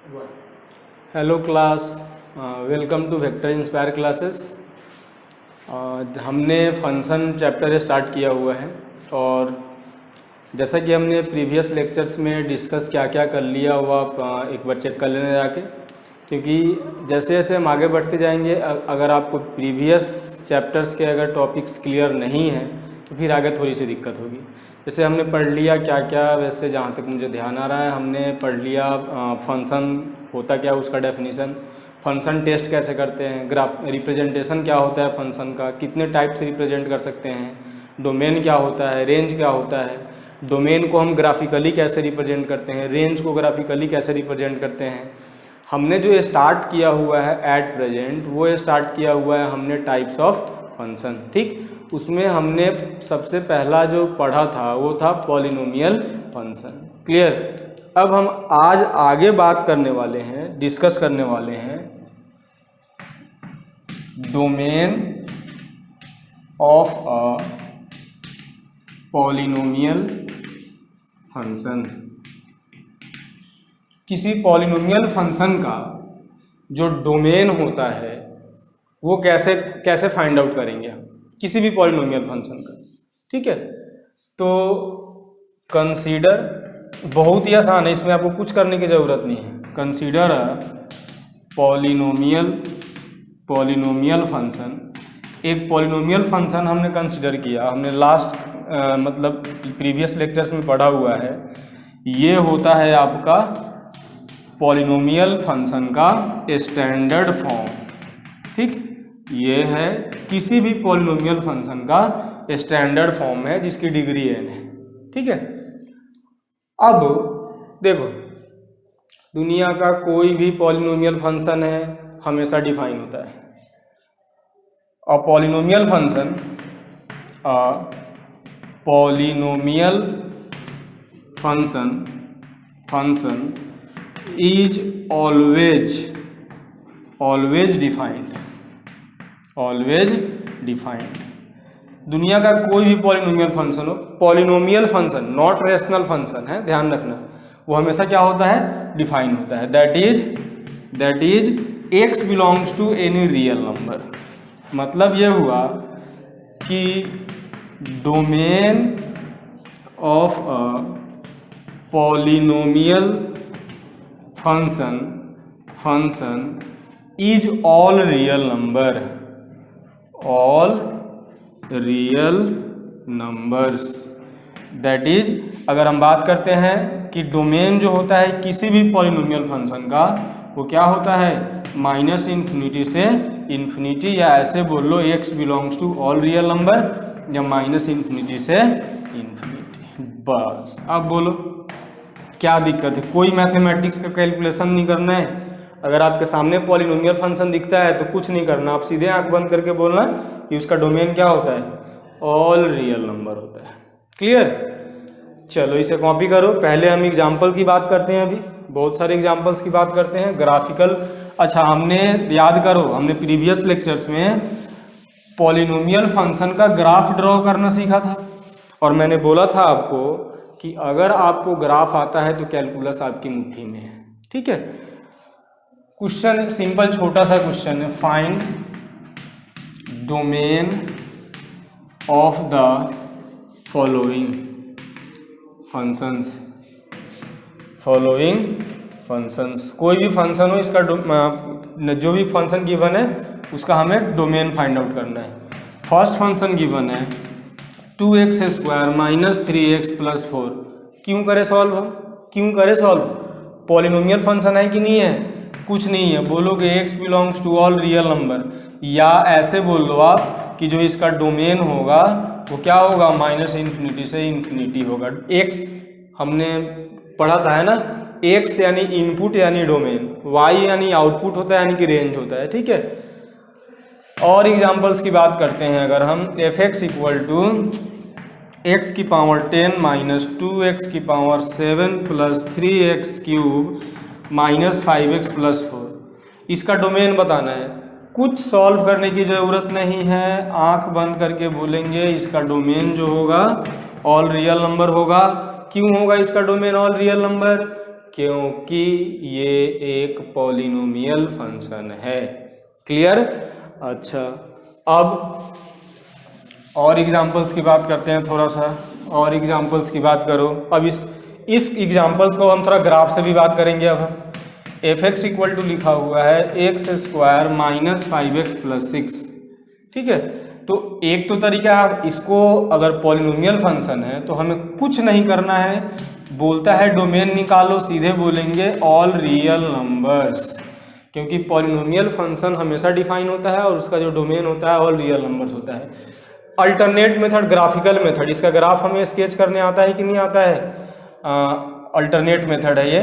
Hello class, welcome to Vector Inspire classes. हमने function chapter start किया हुआ है और जैसा कि हमने प्रीवियस लेक्चर्स में डिस्कस क्या क्या कर लिया वो आप एक बार चेक कर लेना जाके, क्योंकि जैसे जैसे हम आगे बढ़ते जाएंगे अगर आपको प्रीवियस चैप्टर्स के अगर टॉपिक्स क्लियर नहीं हैं तो फिर आगे थोड़ी सी दिक्कत होगी। जैसे हमने पढ़ लिया क्या क्या, वैसे जहाँ तक मुझे ध्यान आ रहा है हमने पढ़ लिया फंक्शन होता क्या, उसका डेफिनेशन, फंक्शन टेस्ट कैसे करते हैं, ग्राफ रिप्रेजेंटेशन क्या होता है फंक्शन का, कितने टाइप से रिप्रेजेंट कर सकते हैं, डोमेन क्या होता है, रेंज क्या होता है, डोमेन को हम ग्राफिकली कैसे रिप्रेजेंट करते हैं, रेंज को ग्राफिकली कैसे रिप्रेजेंट करते हैं। हमने जो स्टार्ट किया हुआ है एट प्रेजेंट वो स्टार्ट किया हुआ है हमने टाइप्स ऑफ फंक्शन। ठीक, उसमें हमने सबसे पहला जो पढ़ा था वो था पॉलिनोमियल फंक्शन। क्लियर। अब हम आज आगे बात करने वाले हैं, डिस्कस करने वाले हैं domain of a polynomial function. किसी पॉलिनोमियल फंक्शन का जो डोमेन होता है वो कैसे कैसे फाइंड आउट करेंगे हम किसी भी पॉलिनोमियल फंक्शन का। ठीक है, तो कंसीडर, बहुत ही आसान है, इसमें आपको कुछ करने की ज़रूरत नहीं है। Consider polynomial function. एक पॉलिनोमियल फंक्शन हमने कंसीडर किया, हमने लास्ट मतलब प्रीवियस लेक्चर्स में पढ़ा हुआ है। ये होता है आपका पॉलिनोमियल फंक्शन का स्टैंडर्ड फॉर्म। ठीक, ये है किसी भी पॉलिनोमियल फंक्शन का स्टैंडर्ड फॉर्म है जिसकी डिग्री n है। ठीक है, अब देखो दुनिया का कोई भी पॉलिनोमियल फंक्शन है हमेशा डिफाइन होता है। और polynomial function is always defined. दुनिया का कोई भी पॉलिनोमियल फंक्शन हो, polynomial function not rational function है, ध्यान रखना, वो हमेशा क्या होता है, डिफाइन होता है। That is x belongs to any real number. मतलब ये हुआ कि domain of a polynomial function is all real numbers. That is, अगर हम बात करते हैं कि डोमेन जो होता है किसी भी पॉलिनोमियल फंक्शन का वो क्या होता है, माइनस इन्फिनिटी से इन्फिनिटी, या ऐसे बोल लो x belongs to all real number, या माइनस इन्फिनिटी से इन्फिनिटी। बस अब बोलो क्या दिक्कत है। कोई मैथमेटिक्स का कैलकुलेशन नहीं करना है। अगर आपके सामने पॉलिनोमियल फंक्शन दिखता है तो कुछ नहीं करना, आप सीधे आंख बंद करके बोलना कि उसका डोमेन क्या होता है, ऑल रियल नंबर होता है। क्लियर। चलो इसे कॉपी करो। पहले हम एग्जाम्पल की बात करते हैं, अभी बहुत सारे एग्जाम्पल्स की बात करते हैं। ग्राफिकल, अच्छा हमने याद करो, हमने प्रीवियस लेक्चर्स में पॉलिनोमियल फंक्शन का ग्राफ ड्रॉ करना सीखा था और मैंने बोला था आपको कि अगर आपको ग्राफ आता है तो कैलकुलस आपकी मुट्ठी में है। ठीक है, क्वेश्चन सिंपल छोटा सा क्वेश्चन है, find domain of the following functions. कोई भी फंक्शन हो, इसका जो भी फंक्शन गिवन है उसका हमें डोमेन फाइंड आउट करना है। फर्स्ट फंक्शन गिवन है 2x² माइनस 3x प्लस 4। क्यों करे सॉल्व, पॉलिनोमियल फंक्शन है कि नहीं है, कुछ नहीं है। बोलोगे x belongs to all real number, या ऐसे बोल लो आप कि जो इसका डोमेन होगा वो क्या होगा, माइनस इन्फिनिटी से इन्फिनिटी होगा। x हमने पढ़ा था है ना, x यानी इनपुट यानी डोमेन, y यानी आउटपुट होता है यानी कि रेंज होता है। ठीक है, और एग्जांपल्स की बात करते हैं। अगर हम fx इक्वल टू x की पावर 10 माइनस 2x की power 7 plus 3x cube minus 5x plus 4, इसका डोमेन बताना है। कुछ सॉल्व करने की ज़रूरत नहीं है, आंख बंद करके बोलेंगे इसका डोमेन जो होगा ऑल रियल नंबर होगा। क्यों होगा इसका डोमेन ऑल रियल नंबर, क्योंकि ये एक पॉलिनोमियल फंक्शन है। क्लियर? अच्छा, अब और एग्जांपल्स की बात करते हैं, थोड़ा सा और एग्जांपल्स की बात करो। अब इस एग्जांपल्स को हम थोड़ा ग्राफ से भी बात करेंगे। अब हम एफ एक्स इक्वल टू लिखा हुआ है x square minus 5x plus 6। ठीक है, तो एक तो तरीका है, इसको अगर पॉलिनोमियल फंक्शन है तो हमें कुछ नहीं करना है, बोलता है डोमेन निकालो, सीधे बोलेंगे ऑल रियल नंबर्स, क्योंकि पॉलिनोमियल फंक्शन हमेशा डिफाइन होता है और उसका जो डोमेन होता है ऑल रियल नंबर्स होता है। अल्टरनेट मेथड, ग्राफिकल मेथड, इसका ग्राफ हमें स्केच करने आता है कि नहीं आता है? अल्टरनेट मेथड है ये,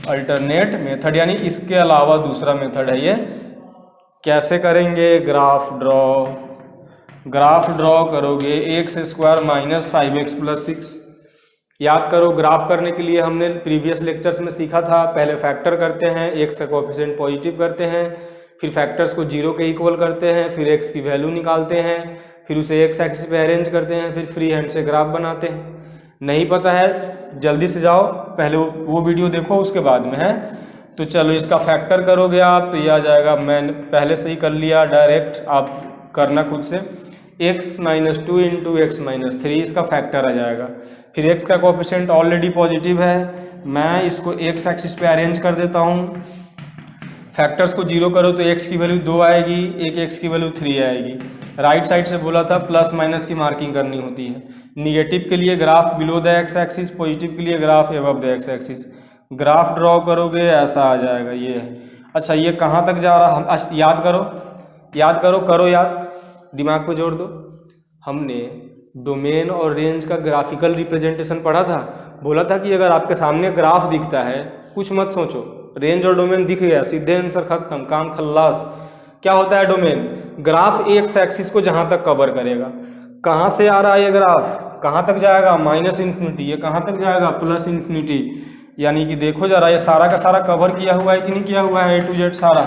अल्टरनेट मेथड, यानी इसके अलावा दूसरा मेथड है ये। कैसे करेंगे? ग्राफ ड्रॉ करोगे x square minus 5x plus 6। याद करो, ग्राफ करने के लिए हमने प्रीवियस लेक्चर्स में सीखा था, पहले फैक्टर करते हैं, एक्स का कोएफिशिएंट पॉजिटिव करते हैं, फिर फैक्टर्स को 0 के इक्वल करते हैं, फिर एक्स की वैल्यू निकालते हैं, फिर उसे एक्स एक्सिस पे अरेंज करते हैं, फिर फ्री हैंड से ग्राफ बनाते हैं। नहीं पता है, जल्दी से जाओ, पहले वो वीडियो देखो, उसके बाद में है। तो चलो, इसका फैक्टर करोगे आप तो ये आ जाएगा, मैंने पहले से ही कर लिया, डायरेक्ट आप करना खुद से, x minus 2 into x minus 3, इसका फैक्टर आ जाएगा। फिर x का कोएफिशिएंट ऑलरेडी पॉजिटिव है, मैं इसको x एक्सिस पे अरेंज कर देता हूँ। फैक्टर्स को 0 करो तो x की वैल्यू 2 आएगी, एक x की वैल्यू 3 आएगी। राइट साइड से बोला था प्लस माइनस की मार्किंग करनी होती है। निगेटिव के लिए graph below the x axis, positive के लिए graph above the x axis. Graph draw करोगे ऐसा आ जाएगा ये है। अच्छा, ये कहाँ तक जा रहा है? याद करो, करो याद, दिमाग पे जोड़ दो। हमने डोमेन और रेंज का ग्राफिकल रिप्रेजेंटेशन पढ़ा था, बोला था कि अगर आपके सामने ग्राफ दिखता है, कुछ मत सोचो, रेंज और डोमेन दिख गया, सीधे आंसर खत्म, काम खल्लास। क्या होता है डोमेन? ग्राफ एक्स एक्सिस को जहां तक कवर करेगा। कहां से आ रहा है ये ग्राफ, कहां तक जाएगा? Minus infinity. ये कहां तक जाएगा? Plus infinity. यानी कि देखो जरा, ये सारा का सारा कवर किया हुआ है कि नहीं किया हुआ है, ए टू जेड सारा।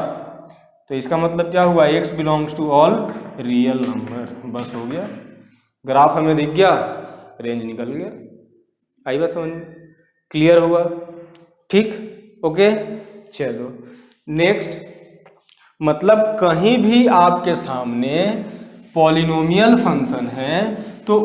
तो इसका मतलब क्या हुआ? X belongs to all real number. बस हो गया, ग्राफ हमें दिख गया, रेंज निकल गया। आई बात समझ में? क्लियर हुआ? ठीक, ओके। चलो नेक्स्ट, मतलब कहीं भी आपके सामने पॉलिनोमियल फंक्शन है तो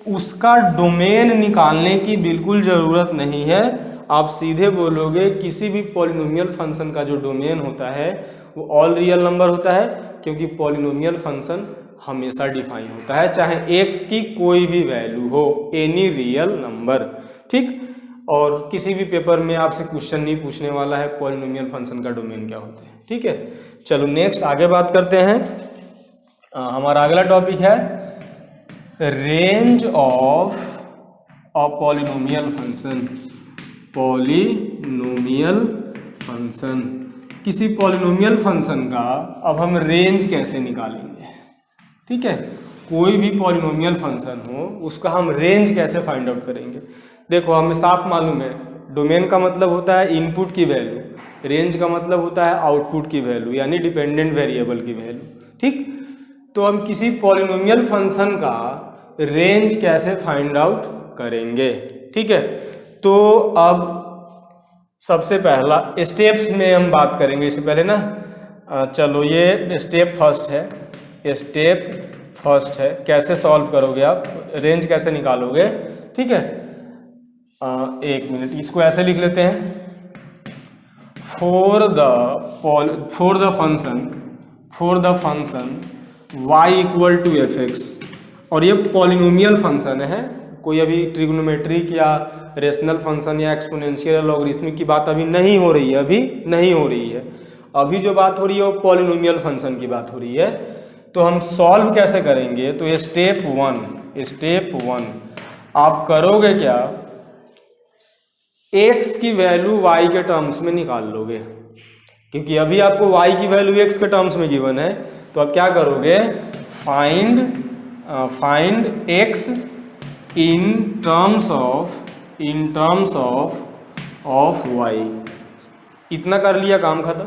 उसका डोमेन निकालने की बिल्कुल ज़रूरत नहीं है। आप सीधे बोलोगे किसी भी पॉलिनोमियल फंक्शन का जो डोमेन होता है वो ऑल रियल नंबर होता है, क्योंकि पॉलिनोमियल फंक्शन हमेशा डिफाइन होता है, चाहे x की कोई भी वैल्यू हो, एनी रियल नंबर। ठीक, और किसी भी पेपर में आपसे क्वेश्चन नहीं पूछने वाला है पॉलिनोमियल फंक्शन का डोमेन क्या होता है। ठीक है, चलो नेक्स्ट आगे बात करते हैं। हमारा अगला टॉपिक है range of a polynomial function. Polynomial function, किसी पॉलिनोमियल फंक्शन का अब हम रेंज कैसे निकालेंगे? ठीक है, कोई भी पॉलिनोमियल फंक्शन हो उसका हम रेंज कैसे फाइंड आउट करेंगे? देखो, हमें साफ मालूम है, डोमेन का मतलब होता है इनपुट की वैल्यू, रेंज का मतलब होता है आउटपुट की वैल्यू, यानी डिपेंडेंट वेरिएबल की वैल्यू। ठीक, तो हम किसी पॉलिनोमियल फंक्शन का रेंज कैसे फाइंड आउट करेंगे? ठीक है, तो अब सबसे पहला स्टेप्स में हम बात करेंगे। इससे पहले ना, चलो ये स्टेप फर्स्ट है, कैसे सॉल्व करोगे आप, रेंज कैसे निकालोगे? ठीक है, एक मिनट, इसको ऐसे लिख लेते हैं, for the function y equal to f x. और ये पॉलिनोमियल फंक्शन है, कोई अभी ट्रिग्नोमेट्रिक या रेशनल फंक्शन या एक्सपोनेंशियल या लॉगरिथमिक की बात अभी नहीं हो रही है, अभी जो बात हो रही है वो पॉलिनोमियल फंक्शन की बात हो रही है। तो हम सॉल्व कैसे करेंगे? तो स्टेप वन आप करोगे क्या, x की वैल्यू y के टर्म्स में निकाल लोगे, क्योंकि अभी आपको y की वैल्यू x के टर्म्स में गिवन है। तो आप क्या करोगे, find x in terms of y। इतना कर लिया, काम खत्म।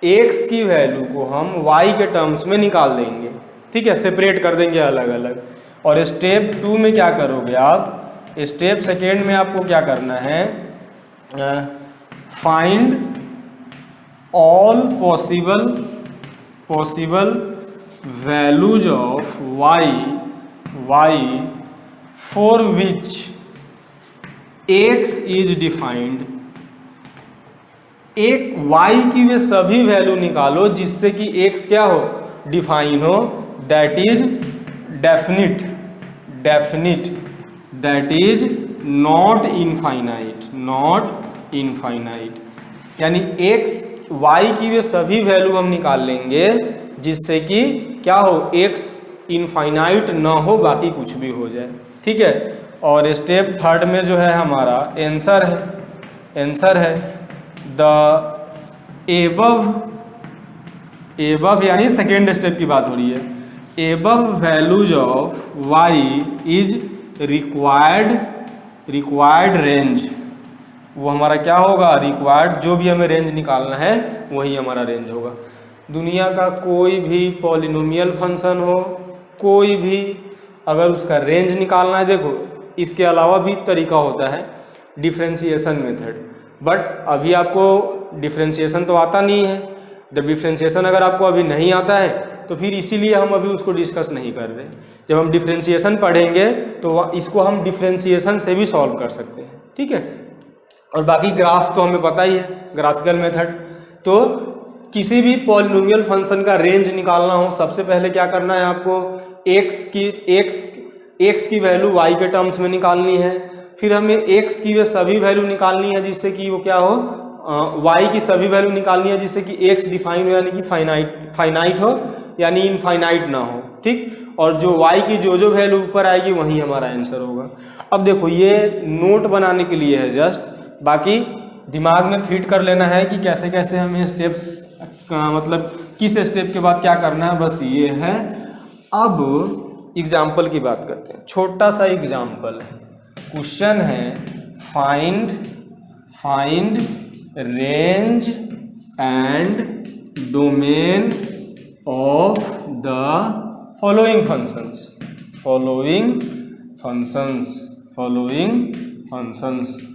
x की वैल्यू को हम y के टर्म्स में निकाल देंगे। ठीक है, सेपरेट कर देंगे अलग अलग। और स्टेप 2 में क्या करोगे आप, स्टेप सेकेंड में आपको क्या करना है, find all possible values of y for which x is defined. एक y की वे सभी वैल्यू निकालो जिससे कि x क्या हो, डिफाइन हो, that is definite, that is not infinite, यानी x y की वे सभी वैल्यू हम निकाल लेंगे जिससे कि क्या हो, x इनफाइनाइट ना हो, बाकी कुछ भी हो जाए। ठीक है। और स्टेप थर्ड में जो है हमारा आंसर है द एबव यानी सेकेंड स्टेप की बात हो रही है, above values of y is required range. वो हमारा क्या होगा, रिक्वायर्ड, जो भी हमें रेंज निकालना है वही हमारा रेंज होगा। दुनिया का कोई भी पॉलिनोमियल फंक्शन हो, कोई भी, अगर उसका रेंज निकालना है, देखो इसके अलावा भी तरीका होता है डिफरेंशिएशन मेथड, बट अभी आपको डिफरेंशिएशन तो आता नहीं है। जब डिफरेंशिएशन अगर आपको अभी नहीं आता है तो फिर इसीलिए हम अभी उसको डिस्कस नहीं कर रहे। जब हम डिफरेंशिएशन पढ़ेंगे तो इसको हम डिफरेंशिएशन से भी सॉल्व कर सकते हैं। ठीक है। और बाकी ग्राफ तो हमें पता ही है, ग्राफिकल मेथड। तो किसी भी पॉलिनोमियल फंक्शन का रेंज निकालना हो, सबसे पहले क्या करना है आपको, x की वैल्यू y के टर्म्स में निकालनी है, फिर हमें x की वे सभी वैल्यू निकालनी है जिससे कि वो क्या हो, y की सभी वैल्यू निकालनी है जिससे कि x डिफाइन हो, यानी कि फाइनाइट हो, यानी इनफाइनाइट ना हो। ठीक। और जो y की जो वैल्यू ऊपर आएगी वही हमारा आंसर होगा। अब देखो ये नोट बनाने के लिए है जस्ट, बाकी दिमाग में फिट कर लेना है कि कैसे कैसे हमें स्टेप्स मतलब किस स्टेप के बाद क्या करना है, बस ये है। अब एग्जाम्पल की बात करते हैं, छोटा सा एग्जाम्पल है, क्वेश्चन है find range and domain of the following functions.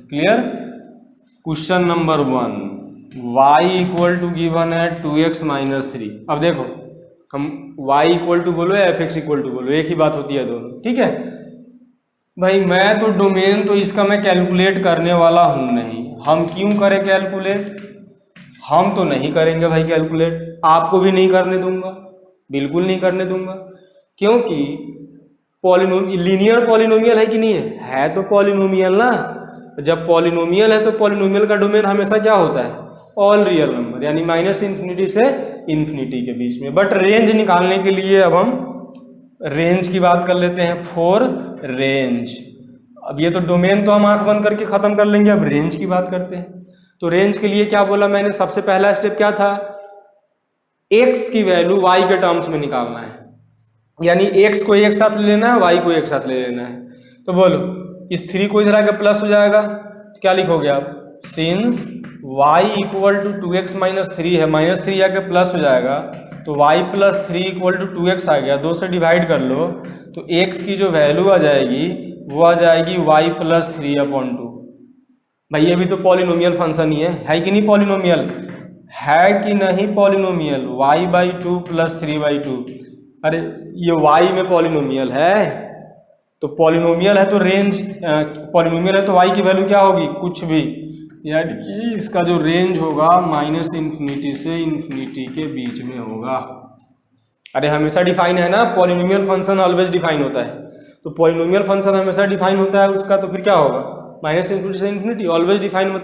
Clear. Question number 1, y equal to given है 2x माइनस 3। अब देखो हम y इक्वल टू बोलो या fx इक्वल टू बोलो, एक ही बात होती है दोनों। ठीक है भाई, मैं तो डोमेन तो इसका मैं कैलकुलेट करने वाला हूं नहीं। हम क्यों करें कैलकुलेट, हम तो नहीं करेंगे भाई कैलकुलेट, आपको भी नहीं करने दूंगा, बिल्कुल नहीं करने दूंगा। क्योंकि लीनियर पॉलिनोमियल है कि नहीं है तो पॉलिनोमियल ना। जब पॉलिनोमियल है तो पॉलिनोमियल का डोमेन हमेशा क्या होता है, ऑल रियल नंबर, यानी -∞ से इन्फिनिटी के बीच में। बट रेंज निकालने के लिए अब हम रेंज की बात कर लेते हैं, फॉर रेंज। अब ये तो डोमेन तो हम आंख बंद करके खत्म कर लेंगे, अब रेंज की बात करते हैं। तो रेंज के लिए क्या बोला मैंने, सबसे पहला स्टेप क्या था, x की वैल्यू y के टर्म्स में निकालना है, यानी x को एक साथ ले लेना है, y को एक साथ ले लेना है। तो बोलो इस 3 को इधर आके प्लस हो जाएगा, तो क्या लिखोगे आप, since y equal to 2x minus 3 है, -3 आके प्लस हो जाएगा, तो y plus 3 equal to 2x आ गया, 2 से डिवाइड कर लो तो x की जो वैल्यू आ जाएगी वो आ जाएगी y प्लस 3/2। भाई ये भी तो पॉलिनोमियल फंक्शन ही है कि नहीं, पॉलिनोमियल है कि नहीं, पॉलिनोमियल y/2 प्लस 3/2। अरे ये y में पॉलिनोमियल है, तो पॉलिनोमियल है तो रेंज, पॉलिनोमियल है तो y की वैल्यू क्या होगी, कुछ भी, यानी कि इसका जो रेंज होगा -∞ से इन्फिनिटी के बीच में होगा। अरे हमेशा डिफाइन है ना, पॉलिनोमियल फंक्शन ऑलवेज डिफाइन होता है, तो पॉलिनोमियल फंक्शन हमेशा डिफाइन होता है उसका, तो फिर क्या होगा, -∞ से इन्फिनिटी ऑलवेज डिफाइन